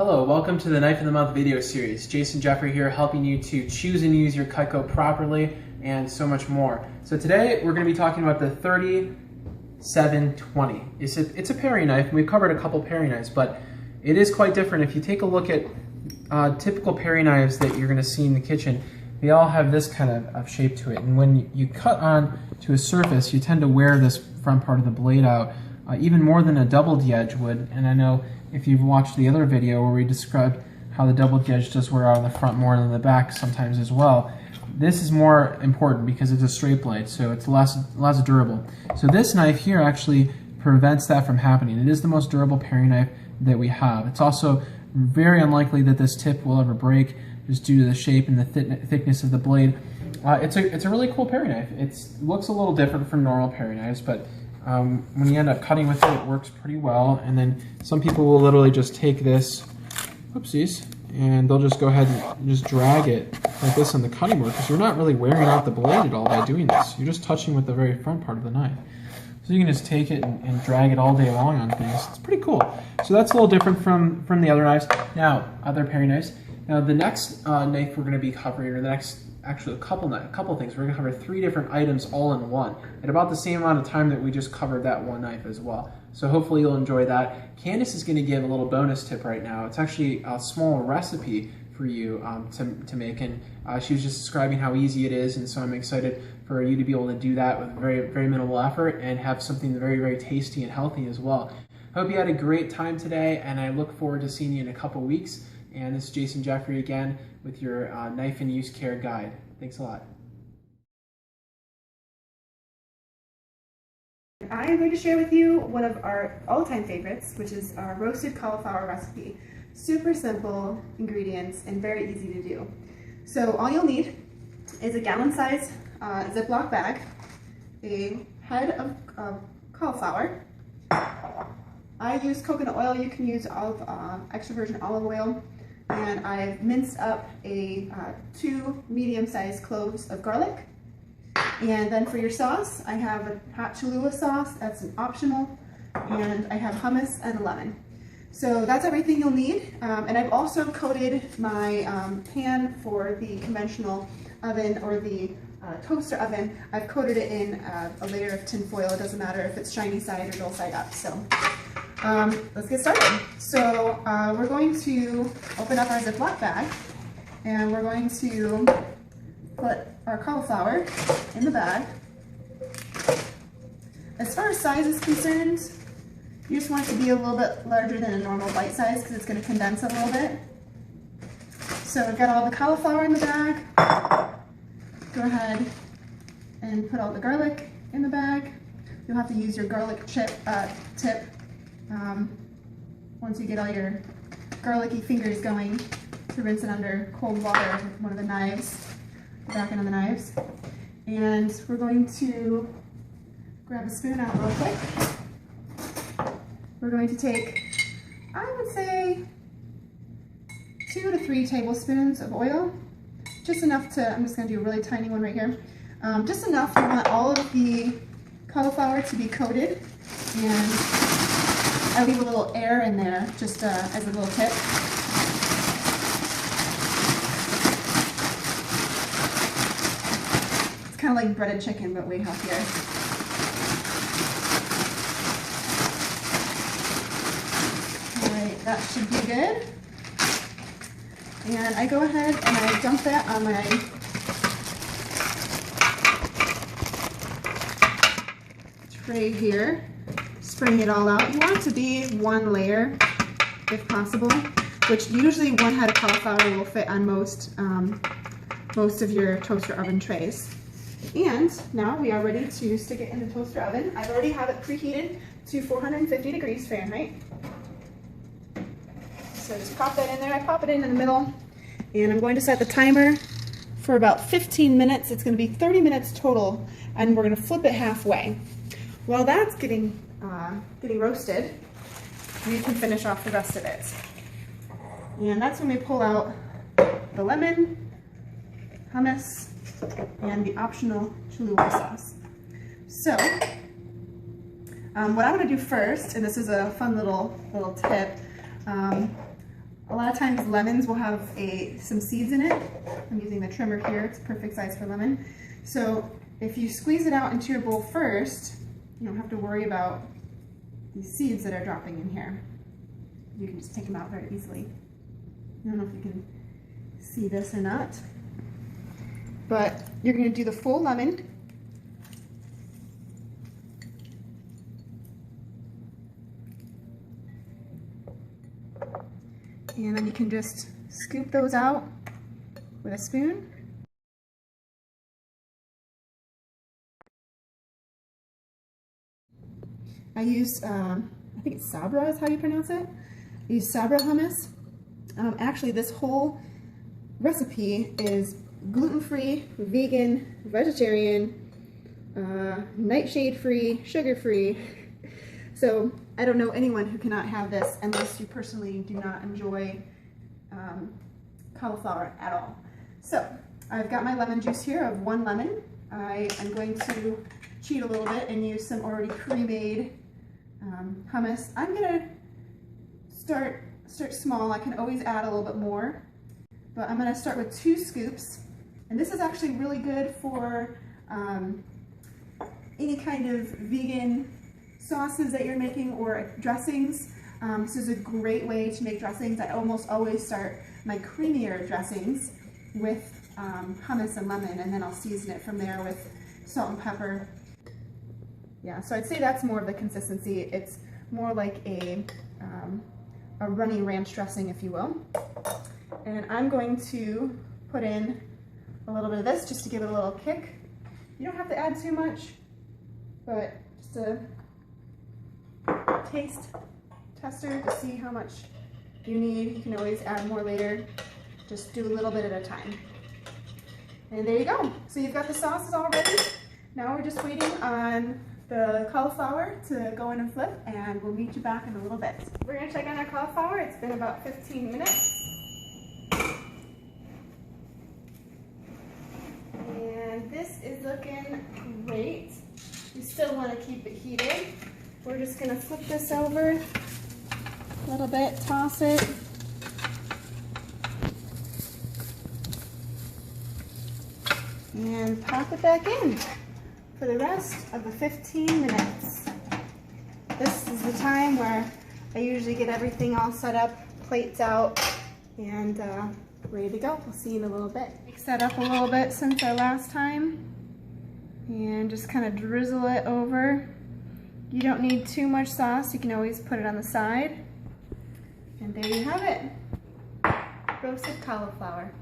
Hello, welcome to the Knife of the Month video series. Jason Jeffrey here, helping you to choose and use your Cutco properly and so much more. So today we're going to be talking about the 3720. It's a paring knife. We've covered a couple paring knives, but it is quite different. If you take a look at typical paring knives that you're going to see in the kitchen, they all have this kind of shape to it. And when you cut on to a surface, you tend to wear this front part of the blade out even more than a double edge would. And I know if you've watched the other video where we described how the double edge does wear out on the front more than the back sometimes as well, this is more important because it's a straight blade, so it's less durable. So this knife here actually prevents that from happening. It is the most durable paring knife that we have. It's also very unlikely that this tip will ever break just due to the shape and the thickness of the blade. It's a really cool paring knife. It looks a little different from normal paring knives, but when you end up cutting with it, it works pretty well. And then some people will literally just take this, whoopsies, and they'll just go ahead and just drag it like this on the cutting board, because you're not really wearing out the blade at all by doing this. You're just touching with the very front part of the knife. So you can just take it and drag it all day long on things. It's pretty cool. So that's a little different from the other knives. Now, other paring knives. Now the next knife we're going to be covering, or the next, actually a couple things. We're going to cover 3 different items all in one at about the same amount of time that we just covered that one knife as well. So hopefully you'll enjoy that. Candace is going to give a little bonus tip right now. It's actually a small recipe for you to make, and she was just describing how easy it is, and so I'm excited for you to be able to do that with very minimal effort and have something very tasty and healthy as well. I hope you had a great time today, and I look forward to seeing you in a couple weeks. And this is Jason Jeffrey again with your knife and use care guide. Thanks a lot. I am going to share with you one of our all-time favorites, which is our roasted cauliflower recipe. Super simple ingredients and very easy to do. So all you'll need is a gallon-sized Ziploc bag, a head of cauliflower. I use coconut oil. You can use extra virgin olive oil. And I've minced up 2 medium-sized cloves of garlic. And then for your sauce, I have a hot Cholula sauce. That's an optional. And I have hummus and a lemon. So that's everything you'll need. And I've also coated my pan for the conventional oven or the toaster oven. I've coated it in a layer of tin foil. It doesn't matter if it's shiny side or dull side up. So let's get started. So we're going to open up our Ziploc bag, and we're going to put our cauliflower in the bag. As far as size is concerned, you just want it to be a little bit larger than a normal bite size because it's going to condense a little bit. So we've got all the cauliflower in the bag. Go ahead and put all the garlic in the bag. You'll have to use your garlic tip once you get all your garlicky fingers going, to rinse it under cold water with one of the knives, the back end of the knives. And we're going to grab a spoon out real quick. We're going to take, I would say, 2 to 3 tablespoons of oil. Just enough to, I'm just going to do a really tiny one right here. Just enough. We want all of the cauliflower to be coated, and I leave a little air in there just as a little tip. It's kind of like breaded chicken, but way healthier. All right, that should be good. And I go ahead and I dump that on my tray here, spraying it all out. You want it to be one layer if possible, which usually one head of cauliflower will fit on most of your toaster oven trays. And now we are ready to stick it in the toaster oven. I already have it preheated to 450 degrees Fahrenheit. So just pop that in there. I pop it in the middle, and I'm going to set the timer for about 15 minutes. It's going to be 30 minutes total, and we're going to flip it halfway. While that's getting roasted, we can finish off the rest of it. And that's when we pull out the lemon, hummus, and the optional Cholula sauce. So what I'm going to do first, and this is a fun little tip, A lot of times lemons will have some seeds in it. I'm using the trimmer here, it's perfect size for lemon. So if you squeeze it out into your bowl first, you don't have to worry about these seeds that are dropping in here. You can just take them out very easily. I don't know if you can see this or not, but you're going to do the full lemon. And then you can just scoop those out with a spoon. I used, I think it's Sabra is how you pronounce it. I used Sabra hummus. Actually, this whole recipe is gluten-free, vegan, vegetarian, nightshade-free, sugar-free. So I don't know anyone who cannot have this unless you personally do not enjoy cauliflower at all. So I've got my lemon juice here of 1 lemon. I am going to cheat a little bit and use some already pre-made hummus. I'm gonna start small. I can always add a little bit more, but I'm gonna start with 2 scoops. And this is actually really good for any kind of vegan sauces that you're making or dressings. This is a great way to make dressings. I almost always start my creamier dressings with hummus and lemon, and then I'll season it from there with salt and pepper. Yeah, so I'd say that's more of the consistency. It's more like a runny ranch dressing, if you will. And I'm going to put in a little bit of this just to give it a little kick. You don't have to add too much, but just a taste tester to see how much you need. You can always add more later. Just do a little bit at a time. And there you go. So you've got the sauces all ready. Now we're just waiting on the cauliflower to go in and flip, and we'll meet you back in a little bit. We're gonna check on our cauliflower. It's been about 15 minutes. And this is looking great. You still wanna keep it heated. We're just gonna flip this over a little bit, toss it. And pop it back in for the rest of the 15 minutes. This is the time where I usually get everything all set up, plates out, and ready to go. We'll see you in a little bit. Mix that up a little bit since our last time, and just kind of drizzle it over. You don't need too much sauce. You can always put it on the side. And there you have it, roasted cauliflower.